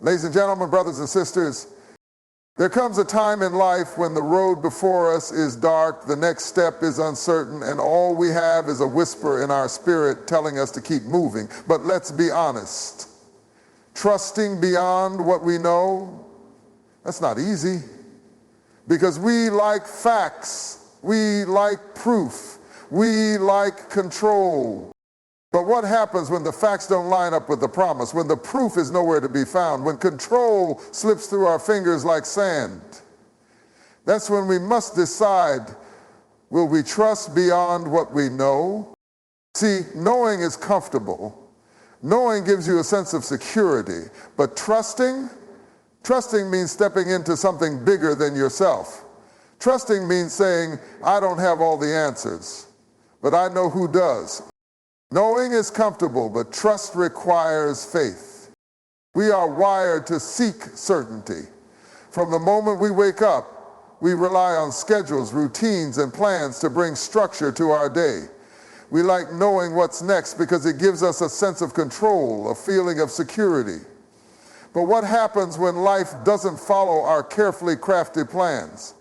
Ladies and gentlemen, brothers and sisters, there comes a time in life when the road before us is dark, the next step is uncertain, and all we have is a whisper in our spirit telling us to keep moving. But let's be honest. Trusting beyond what we know, that's not easy. Because we like facts, we like proof, we like control. But what happens when the facts don't line up with the promise, when the proof is nowhere to be found, when control slips through our fingers like sand? That's when we must decide, will we trust beyond what we know? See, knowing is comfortable. Knowing gives you a sense of security, but trusting means stepping into something bigger than yourself. Trusting means saying, I don't have all the answers, but I know who does. Knowing is comfortable, but trust requires faith. We are wired to seek certainty. From the moment we wake up, we rely on schedules, routines, and plans to bring structure to our day. We like knowing what's next because it gives us a sense of control, a feeling of security. But what happens when life doesn't follow our carefully crafted plans?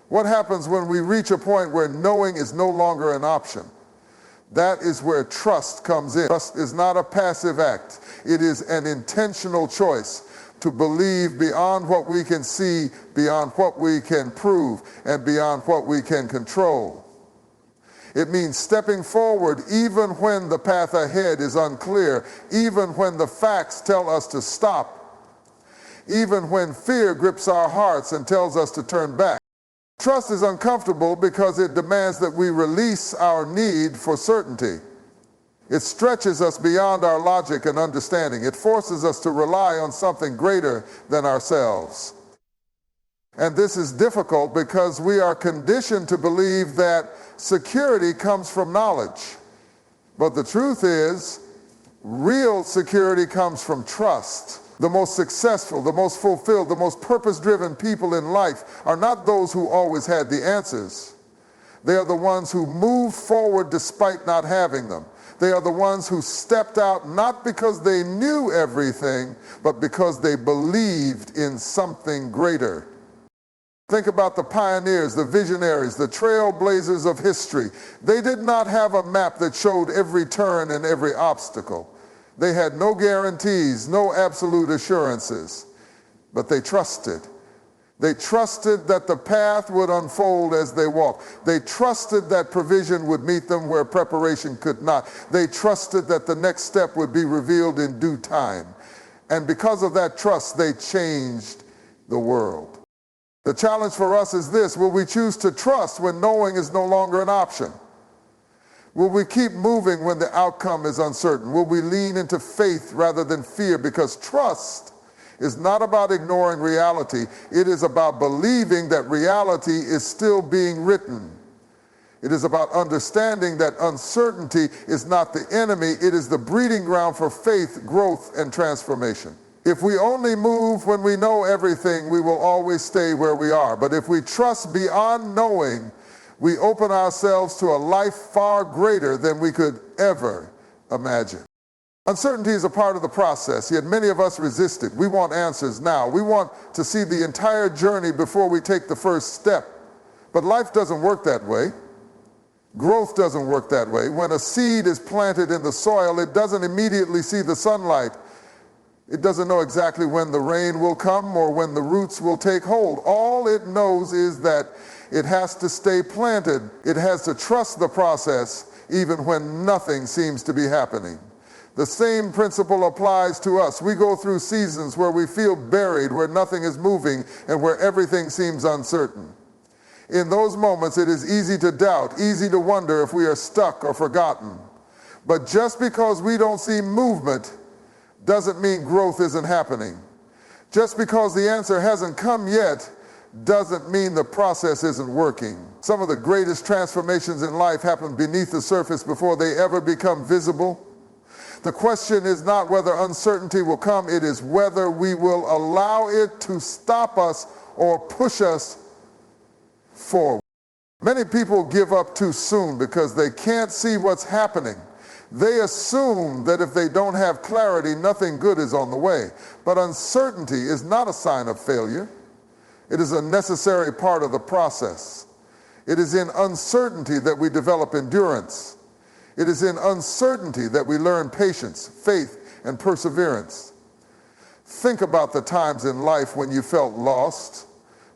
What happens when we reach a point where knowing is no longer an option? That is where trust comes in. Trust is not a passive act. It is an intentional choice to believe beyond what we can see, beyond what we can prove, and beyond what we can control. It means stepping forward even when the path ahead is unclear, even when the facts tell us to stop, even when fear grips our hearts and tells us to turn back. Trust is uncomfortable because it demands that we release our need for certainty. It stretches us beyond our logic and understanding. It forces us to rely on something greater than ourselves. And this is difficult because we are conditioned to believe that security comes from knowledge. But the truth is, real security comes from trust. The most successful, the most fulfilled, the most purpose-driven people in life are not those who always had the answers. They are the ones who moved forward despite not having them. They are the ones who stepped out not because they knew everything, but because they believed in something greater. Think about the pioneers, the visionaries, the trailblazers of history. They did not have a map that showed every turn and every obstacle. They had no guarantees, no absolute assurances, but they trusted. They trusted that the path would unfold as they walked. They trusted that provision would meet them where preparation could not. They trusted that the next step would be revealed in due time. And because of that trust, they changed the world. The challenge for us is this: will we choose to trust when knowing is no longer an option? Will we keep moving when the outcome is uncertain? Will we lean into faith rather than fear? Because trust is not about ignoring reality. It is about believing that reality is still being written. It is about understanding that uncertainty is not the enemy. It is the breeding ground for faith, growth, and transformation. If we only move when we know everything, we will always stay where we are. But if we trust beyond knowing, we open ourselves to a life far greater than we could ever imagine. Uncertainty is a part of the process, yet many of us resist it. We want answers now. We want to see the entire journey before we take the first step. But life doesn't work that way. Growth doesn't work that way. When a seed is planted in the soil, it doesn't immediately see the sunlight. It doesn't know exactly when the rain will come or when the roots will take hold. All it knows is that it has to stay planted. It has to trust the process even when nothing seems to be happening. The same principle applies to us. We go through seasons where we feel buried, where nothing is moving, and where everything seems uncertain. In those moments, it is easy to doubt, easy to wonder if we are stuck or forgotten. But just because we don't see movement doesn't mean growth isn't happening. Just because the answer hasn't come yet doesn't mean the process isn't working. Some of the greatest transformations in life happen beneath the surface before they ever become visible. The question is not whether uncertainty will come, it is whether we will allow it to stop us or push us forward. Many people give up too soon because they can't see what's happening. They assume that if they don't have clarity, nothing good is on the way. But uncertainty is not a sign of failure. It is a necessary part of the process. It is in uncertainty that we develop endurance. It is in uncertainty that we learn patience, faith, and perseverance. Think about the times in life when you felt lost,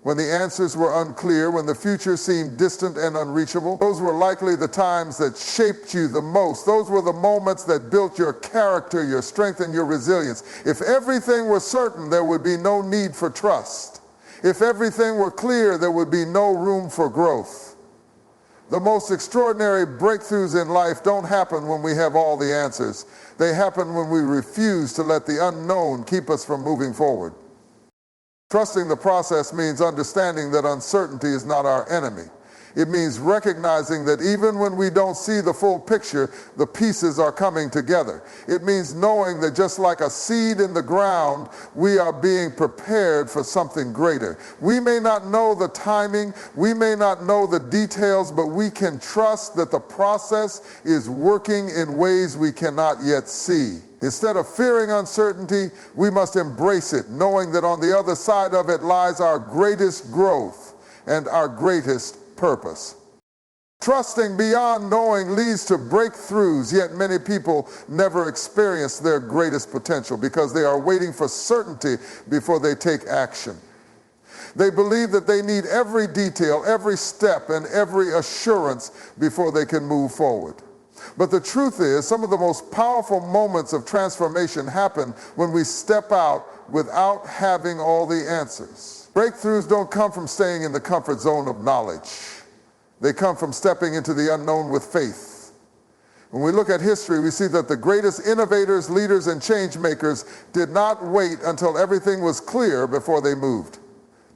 when the answers were unclear, when the future seemed distant and unreachable. Those were likely the times that shaped you the most. Those were the moments that built your character, your strength, and your resilience. If everything were certain, there would be no need for trust. If everything were clear, there would be no room for growth. The most extraordinary breakthroughs in life don't happen when we have all the answers. They happen when we refuse to let the unknown keep us from moving forward. Trusting the process means understanding that uncertainty is not our enemy. It means recognizing that even when we don't see the full picture, the pieces are coming together. It means knowing that just like a seed in the ground, we are being prepared for something greater. We may not know the timing, we may not know the details, but we can trust that the process is working in ways we cannot yet see. Instead of fearing uncertainty, we must embrace it, knowing that on the other side of it lies our greatest growth and our greatest purpose. Trusting beyond knowing leads to breakthroughs, yet many people never experience their greatest potential because they are waiting for certainty before they take action. They believe that they need every detail, every step, and every assurance before they can move forward. But the truth is, some of the most powerful moments of transformation happen when we step out without having all the answers. Breakthroughs don't come from staying in the comfort zone of knowledge. They come from stepping into the unknown with faith. When we look at history, we see that the greatest innovators, leaders, and change makers did not wait until everything was clear before they moved.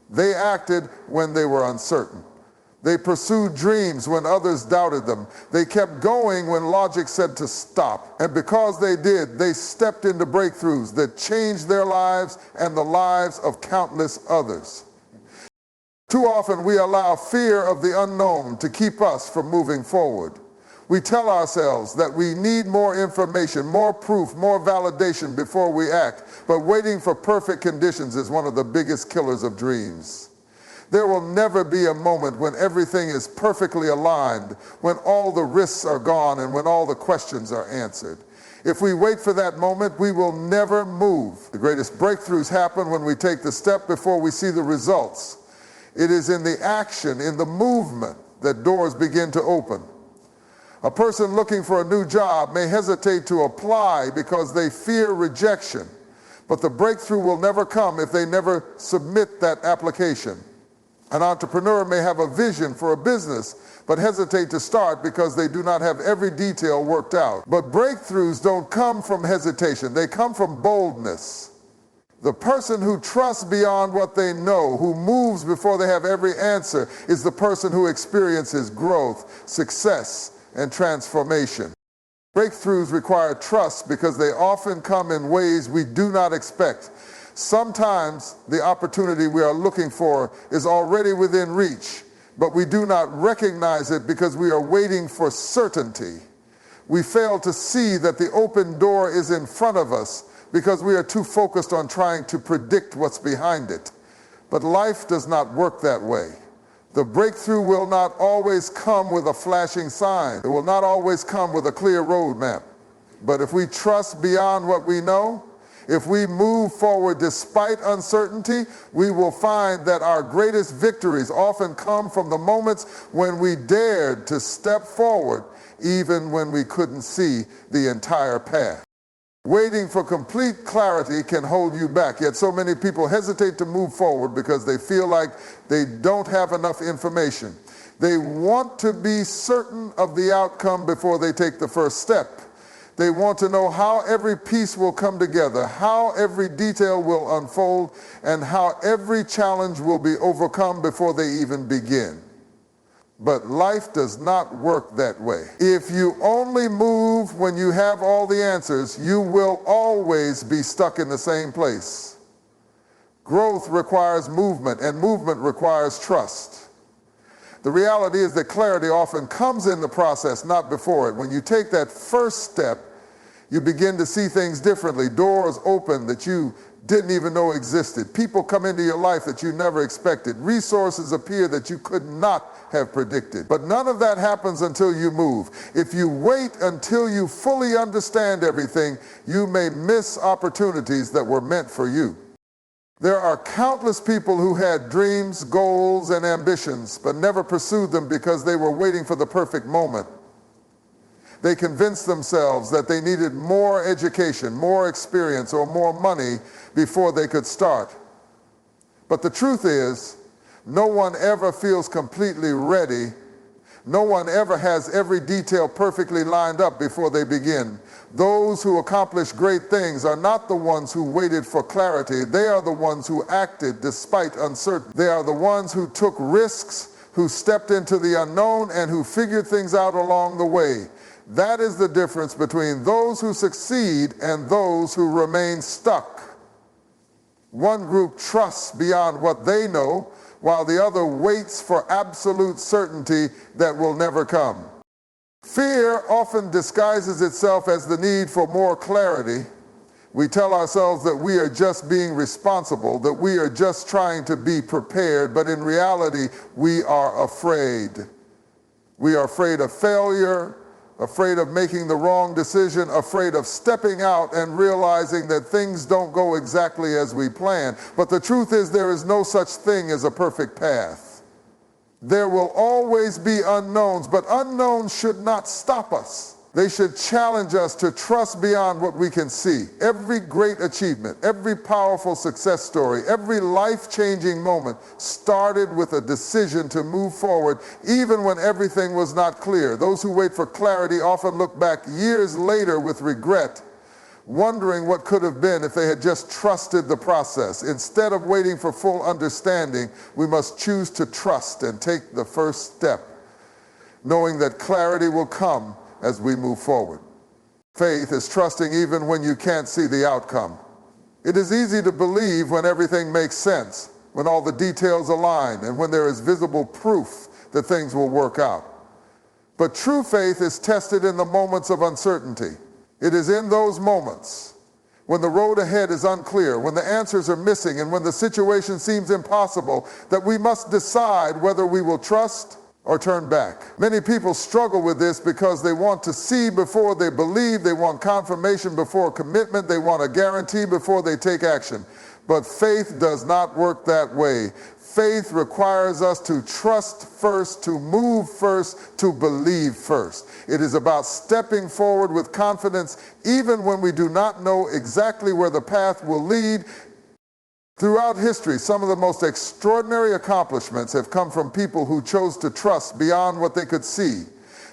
They acted when they were uncertain. They pursued dreams when others doubted them. They kept going when logic said to stop. And because they did, they stepped into breakthroughs that changed their lives and the lives of countless others. Too often we allow fear of the unknown to keep us from moving forward. We tell ourselves that we need more information, more proof, more validation before we act. But waiting for perfect conditions is one of the biggest killers of dreams. There will never be a moment when everything is perfectly aligned, when all the risks are gone and when all the questions are answered. If we wait for that moment, we will never move. The greatest breakthroughs happen when we take the step before we see the results. It is in the action, in the movement, that doors begin to open. A person looking for a new job may hesitate to apply because they fear rejection, but the breakthrough will never come if they never submit that application. An entrepreneur may have a vision for a business, but hesitate to start because they do not have every detail worked out. But breakthroughs don't come from hesitation, they come from boldness. The person who trusts beyond what they know, who moves before they have every answer, is the person who experiences growth, success, and transformation. Breakthroughs require trust because they often come in ways we do not expect. Sometimes the opportunity we are looking for is already within reach, but we do not recognize it because we are waiting for certainty. We fail to see that the open door is in front of us because we are too focused on trying to predict what's behind it. But life does not work that way. The breakthrough will not always come with a flashing sign. It will not always come with a clear roadmap. But if we trust beyond what we know, if we move forward despite uncertainty, we will find that our greatest victories often come from the moments when we dared to step forward, even when we couldn't see the entire path. Waiting for complete clarity can hold you back, yet so many people hesitate to move forward because they feel like they don't have enough information. They want to be certain of the outcome before they take the first step. They want to know how every piece will come together, how every detail will unfold, and how every challenge will be overcome before they even begin. But life does not work that way. If you only move when you have all the answers, you will always be stuck in the same place. Growth requires movement, and movement requires trust. The reality is that clarity often comes in the process, not before it. When you take that first step, you begin to see things differently. Doors open that you didn't even know existed. People come into your life that you never expected. Resources appear that you could not have predicted. But none of that happens until you move. If you wait until you fully understand everything, you may miss opportunities that were meant for you. There are countless people who had dreams, goals, and ambitions, but never pursued them because they were waiting for the perfect moment. They convinced themselves that they needed more education, more experience, or more money before they could start. But the truth is, no one ever feels completely ready. No one ever has every detail perfectly lined up before they begin. Those who accomplish great things are not the ones who waited for clarity. They are the ones who acted despite uncertainty. They are the ones who took risks, who stepped into the unknown, and who figured things out along the way. That is the difference between those who succeed and those who remain stuck. One group trusts beyond what they know, while the other waits for absolute certainty that will never come. Fear often disguises itself as the need for more clarity. We tell ourselves that we are just being responsible, that we are just trying to be prepared, but in reality, we are afraid. We are afraid of failure, afraid of making the wrong decision, afraid of stepping out and realizing that things don't go exactly as we plan. But the truth is, there is no such thing as a perfect path. There will always be unknowns, but unknowns should not stop us. They should challenge us to trust beyond what we can see. Every great achievement, every powerful success story, every life-changing moment started with a decision to move forward, even when everything was not clear. Those who wait for clarity often look back years later with regret, wondering what could have been if they had just trusted the process. Instead of waiting for full understanding, we must choose to trust and take the first step, knowing that clarity will come as we move forward. Faith is trusting even when you can't see the outcome. It is easy to believe when everything makes sense, when all the details align, and when there is visible proof that things will work out. But true faith is tested in the moments of uncertainty. It is in those moments when the road ahead is unclear, when the answers are missing, and when the situation seems impossible, that we must decide whether we will trust or turn back. Many people struggle with this because they want to see before they believe, they want confirmation before commitment, they want a guarantee before they take action. But faith does not work that way. Faith requires us to trust first, to move first, to believe first. It is about stepping forward with confidence even when we do not know exactly where the path will lead. Throughout history, some of the most extraordinary accomplishments have come from people who chose to trust beyond what they could see.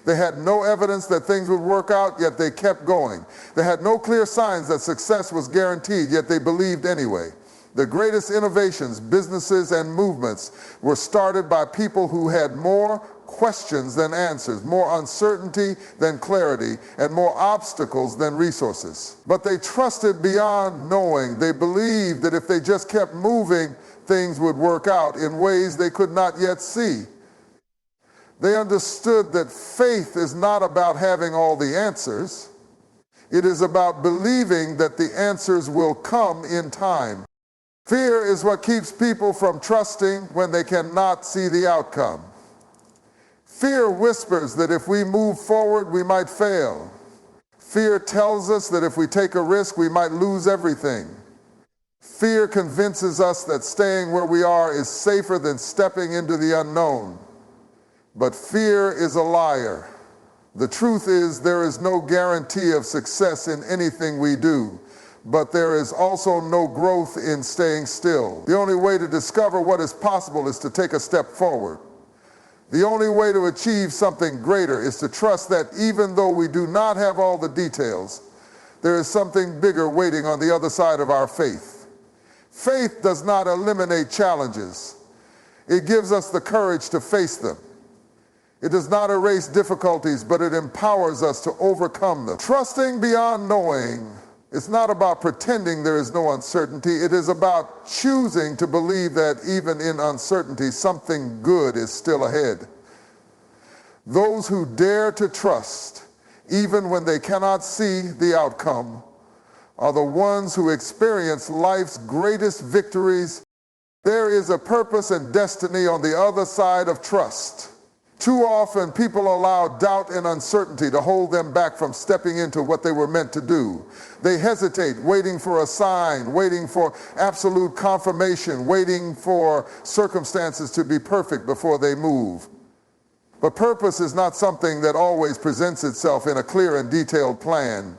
They had no evidence that things would work out, yet they kept going. They had no clear signs that success was guaranteed, yet they believed anyway. The greatest innovations, businesses, and movements were started by people who had more questions than answers, more uncertainty than clarity, and more obstacles than resources. But they trusted beyond knowing. They believed that if they just kept moving, things would work out in ways they could not yet see. They understood that faith is not about having all the answers. It is about believing that the answers will come in time. Fear is what keeps people from trusting when they cannot see the outcome. Fear whispers that if we move forward, we might fail. Fear tells us that if we take a risk, we might lose everything. Fear convinces us that staying where we are is safer than stepping into the unknown. But fear is a liar. The truth is, there is no guarantee of success in anything we do, but there is also no growth in staying still. The only way to discover what is possible is to take a step forward. The only way to achieve something greater is to trust that even though we do not have all the details, there is something bigger waiting on the other side of our faith. Faith does not eliminate challenges. It gives us the courage to face them. It does not erase difficulties, but it empowers us to overcome them. Trusting beyond knowing is not about pretending there is no uncertainty. It is about choosing to believe that even in uncertainty, something good is still ahead. Those who dare to trust, even when they cannot see the outcome, are the ones who experience life's greatest victories. There is a purpose and destiny on the other side of trust. Too often, people allow doubt and uncertainty to hold them back from stepping into what they were meant to do. They hesitate, waiting for a sign, waiting for absolute confirmation, waiting for circumstances to be perfect before they move. But purpose is not something that always presents itself in a clear and detailed plan.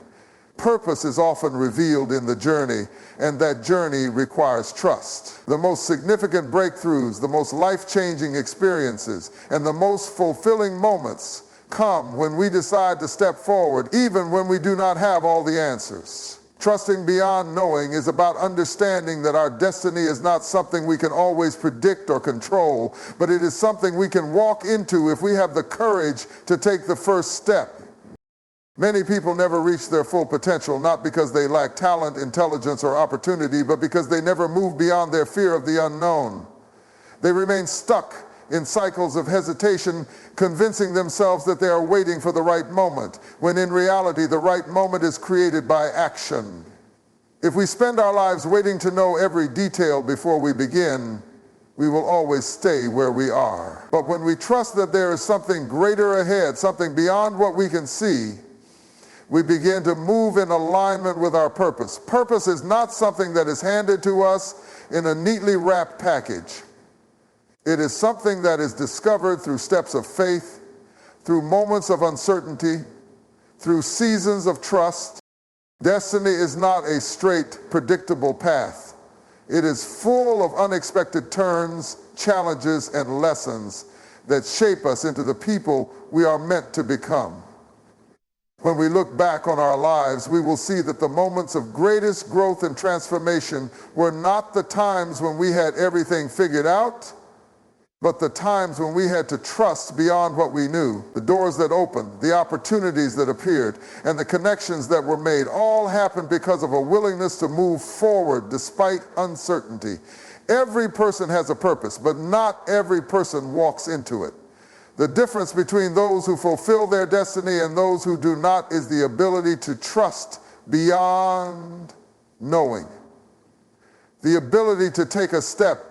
Purpose is often revealed in the journey, and that journey requires trust. The most significant breakthroughs, the most life-changing experiences, and the most fulfilling moments come when we decide to step forward, even when we do not have all the answers. Trusting beyond knowing is about understanding that our destiny is not something we can always predict or control, but it is something we can walk into if we have the courage to take the first step. Many people never reach their full potential, not because they lack talent, intelligence, or opportunity, but because they never move beyond their fear of the unknown. They remain stuck in cycles of hesitation, convincing themselves that they are waiting for the right moment, when in reality the right moment is created by action. If we spend our lives waiting to know every detail before we begin, we will always stay where we are. But when we trust that there is something greater ahead, something beyond what we can see, we begin to move in alignment with our purpose. Purpose is not something that is handed to us in a neatly wrapped package. It is something that is discovered through steps of faith, through moments of uncertainty, through seasons of trust. Destiny is not a straight, predictable path. It is full of unexpected turns, challenges, and lessons that shape us into the people we are meant to become. When we look back on our lives, we will see that the moments of greatest growth and transformation were not the times when we had everything figured out, but the times when we had to trust beyond what we knew. The doors that opened, the opportunities that appeared, and the connections that were made all happened because of a willingness to move forward despite uncertainty. Every person has a purpose, but not every person walks into it. The difference between those who fulfill their destiny and those who do not is the ability to trust beyond knowing. The ability to take a step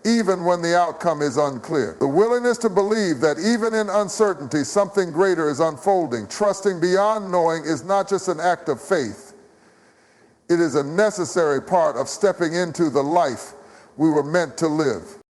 even when the outcome is unclear. The willingness to believe that even in uncertainty, something greater is unfolding. Trusting beyond knowing is not just an act of faith. It is a necessary part of stepping into the life we were meant to live.